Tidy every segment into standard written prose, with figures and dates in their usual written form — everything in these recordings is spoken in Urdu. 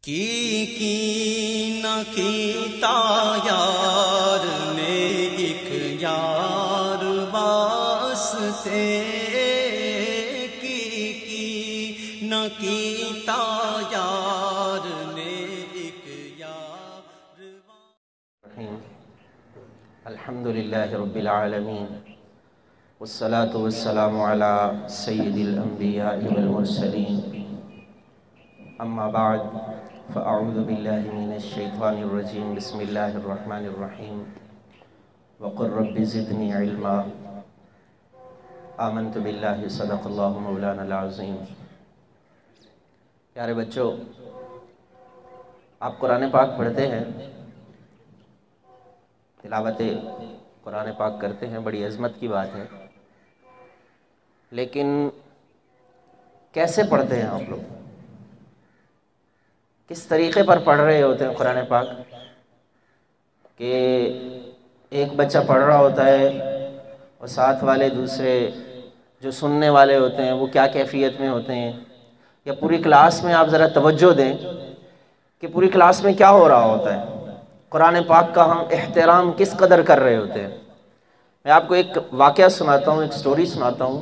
کی نہ کیتا یار نے ایک یار واسطے کی نہ کیتا یار نے ایک یار الحمدللہ رب العالمین والصلاة والسلام علی سید الانبیاء والمرسلین اما بعد فاعوذ باللہ من الشیطان الرجیم بسم اللہ الرحمن الرحیم وقل رب زدنی علما آمنت باللہ صدق اللہ مولانا العظیم۔ پیارے بچوں، آپ قرآن پاک پڑھتے ہیں، تلاوت قرآن پاک کرتے ہیں، بڑی عظمت کی بات ہے، لیکن کیسے پڑھتے ہیں آپ لوگ؟ کس طریقے پر پڑھ رہے ہوتے ہیں قرآن پاک؟ کہ ایک بچہ پڑھ رہا ہوتا ہے اور ساتھ والے دوسرے جو سننے والے ہوتے ہیں وہ کیا کیفیت میں ہوتے ہیں، یا پوری کلاس میں آپ ذرا توجہ دیں کہ پوری کلاس میں کیا ہو رہا ہوتا ہے، قرآن پاک کا ہم احترام کس قدر کر رہے ہوتے ہیں۔ میں آپ کو ایک واقعہ سناتا ہوں، ایک سٹوری سناتا ہوں،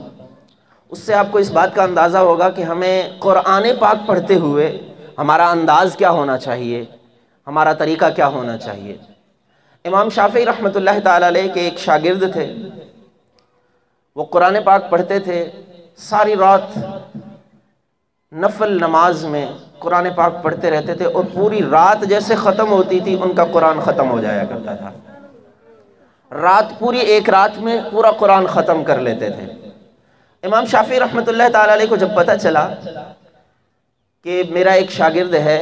اس سے آپ کو اس بات کا اندازہ ہوگا کہ ہمیں قرآن پاک پڑھتے ہوئے ہمارا انداز کیا ہونا چاہیے، ہمارا طریقہ کیا ہونا چاہیے۔ امام شافعی رحمۃ اللہ تعالیٰ علیہ کے ایک شاگرد تھے، وہ قرآن پاک پڑھتے تھے، ساری رات نفل نماز میں قرآن پاک پڑھتے رہتے تھے، اور پوری رات جیسے ختم ہوتی تھی ان کا قرآن ختم ہو جایا کرتا تھا۔ رات پوری ایک رات میں پورا قرآن ختم کر لیتے تھے۔ امام شافعی رحمۃ اللہ تعالیٰ علیہ کو جب پتہ چلا کہ میرا ایک شاگرد ہے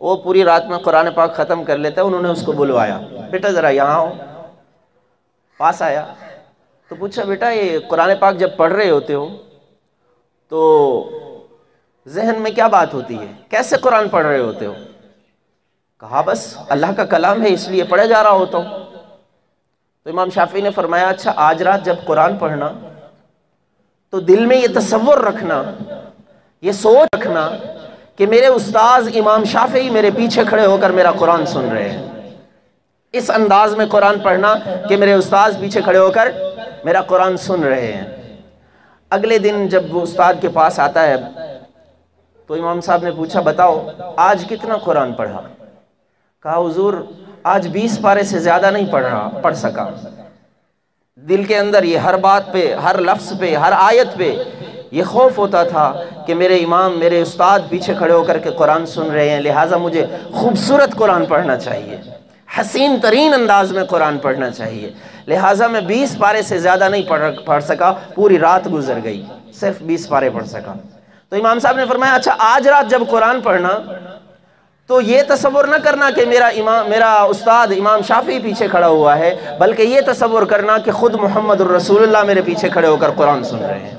وہ پوری رات میں قرآن پاک ختم کر لیتا ہے، انہوں نے اس کو بلوایا، بیٹا ذرا یہاں آؤ۔ پاس آیا تو پوچھا، بیٹا یہ قرآن پاک جب پڑھ رہے ہوتے ہو تو ذہن میں کیا بات ہوتی ہے، کیسے قرآن پڑھ رہے ہوتے ہو؟ کہا بس اللہ کا کلام ہے اس لیے پڑھے جا رہا ہوتا ہوں۔ تو امام شافعی نے فرمایا، اچھا آج رات جب قرآن پڑھنا تو دل میں یہ تصور رکھنا، یہ سوچ رکھنا کہ میرے استاذ امام شافعی میرے پیچھے کھڑے ہو کر میرا قرآن سن رہے ہیں۔ اس انداز میں قرآن پڑھنا کہ میرے استاذ پیچھے کھڑے ہو کر میرا قرآن سن رہے ہیں۔ اگلے دن جب وہ استاد کے پاس آتا ہے تو امام صاحب نے پوچھا، بتاؤ آج کتنا قرآن پڑھا؟ کہا حضور آج 20 پارے سے زیادہ نہیں پڑھ سکا۔ دل کے اندر یہ ہر بات پہ، ہر لفظ پہ، ہر آیت پہ یہ خوف ہوتا تھا کہ میرے امام، میرے استاد پیچھے کھڑے ہو کر کے قرآن سن رہے ہیں، لہٰذا مجھے خوبصورت قرآن پڑھنا چاہیے، حسین ترین انداز میں قرآن پڑھنا چاہیے، لہٰذا میں 20 پارے سے زیادہ نہیں پڑھ سکا، پوری رات گزر گئی، صرف 20 پارے پڑھ سکا۔ تو امام صاحب نے فرمایا، اچھا آج رات جب قرآن پڑھنا تو یہ تصور نہ کرنا کہ میرا استاد امام شافعی پیچھے کھڑا ہوا ہے، بلکہ یہ تصور کرنا کہ خود محمد الرسول اللہ میرے پیچھے کھڑے ہو کر قرآن سن رہے ہیں۔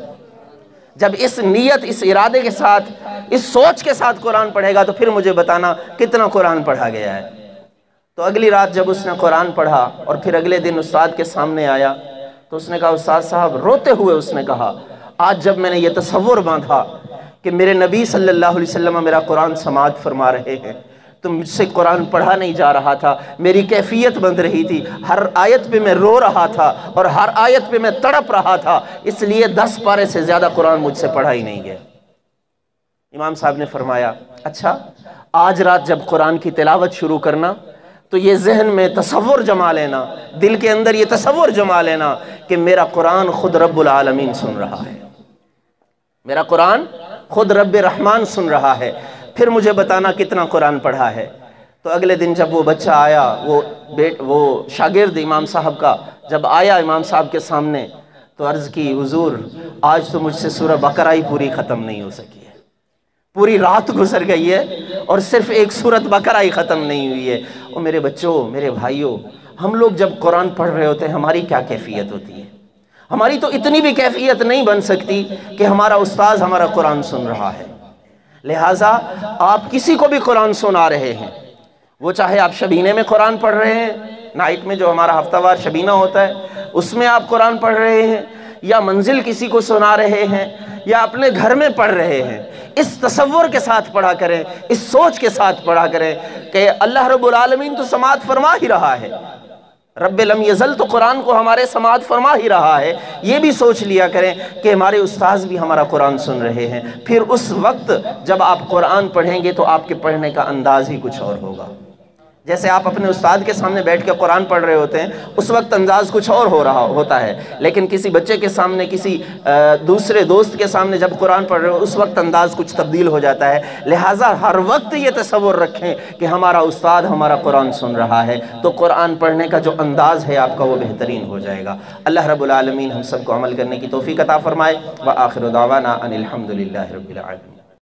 جب اس نیت، اس ارادے کے ساتھ، اس سوچ کے ساتھ قرآن پڑھے گا تو پھر مجھے بتانا کتنا قرآن پڑھا گیا ہے۔ تو اگلی رات جب اس نے قرآن پڑھا اور پھر اگلے دن استاد کے سامنے آیا تو اس نے کہا، استاد صاحب روتے ہوئے اس نے کہا، آج جب میں نے یہ تصور باندھا کہ میرے نبی صلی اللہ علیہ وسلم میرا قرآن سماعت فرما رہے ہیں تو مجھ سے قرآن پڑھا نہیں جا رہا تھا، میری کیفیت بن رہی تھی، ہر آیت پہ میں رو رہا تھا اور ہر آیت پہ میں تڑپ رہا تھا، اس لیے 10 پارے سے زیادہ قرآن مجھ سے پڑھا ہی نہیں گیا۔ امام صاحب نے فرمایا، اچھا آج رات جب قرآن کی تلاوت شروع کرنا تو یہ ذہن میں تصور جما لینا، دل کے اندر یہ تصور جما لینا کہ میرا قرآن خود رب العالمین سن رہا ہے، میرا قرآن خود رب رحمان سن رہا ہے، پھر مجھے بتانا کتنا قرآن پڑھا ہے۔ تو اگلے دن جب وہ بچہ آیا، وہ شاگرد امام صاحب کا جب آیا امام صاحب کے سامنے تو عرض کی، حضور آج تو مجھ سے سورہ بقرہ ہی پوری ختم نہیں ہو سکی ہے، پوری رات گزر گئی ہے اور صرف ایک سورۃ بقرہ ہی ختم نہیں ہوئی ہے۔ اور میرے بچوں، میرے بھائیوں، ہم لوگ جب قرآن پڑھ رہے ہوتے ہیں ہماری کیا کیفیت ہوتی ہے؟ ہماری تو اتنی بھی کیفیت نہیں بن سکتی کہ ہمارا استاذ ہمارا قرآن سن رہا ہے، لہٰذا آپ کسی کو بھی قرآن سنا رہے ہیں، وہ چاہے آپ شبینے میں قرآن پڑھ رہے ہیں، نائٹ میں جو ہمارا ہفتہ وار شبینہ ہوتا ہے اس میں آپ قرآن پڑھ رہے ہیں، یا منزل کسی کو سنا رہے ہیں یا اپنے گھر میں پڑھ رہے ہیں، اس تصور کے ساتھ پڑھا کریں، اس سوچ کے ساتھ پڑھا کریں کہ اللہ رب العالمین تو سماعت فرما ہی رہا ہے، رب لم یزل تو قرآن کو ہمارے سماعت فرما ہی رہا ہے۔ یہ بھی سوچ لیا کریں کہ ہمارے استاذ بھی ہمارا قرآن سن رہے ہیں، پھر اس وقت جب آپ قرآن پڑھیں گے تو آپ کے پڑھنے کا انداز ہی کچھ اور ہوگا۔ جیسے آپ اپنے استاد کے سامنے بیٹھ کے قرآن پڑھ رہے ہوتے ہیں، اس وقت انداز کچھ اور ہوتا ہے، لیکن کسی بچے کے سامنے، کسی دوسرے دوست کے سامنے جب قرآن پڑھ رہے ہو اس وقت انداز کچھ تبدیل ہو جاتا ہے۔ لہٰذا ہر وقت یہ تصور رکھیں کہ ہمارا استاد ہمارا قرآن سن رہا ہے، تو قرآن پڑھنے کا جو انداز ہے آپ کا وہ بہترین ہو جائے گا۔ اللہ رب العالمین ہم سب کو عمل کرنے کی توفیق عطا فرمائے۔ وآخر دعوانا ان الحمد للہ رب العالمین۔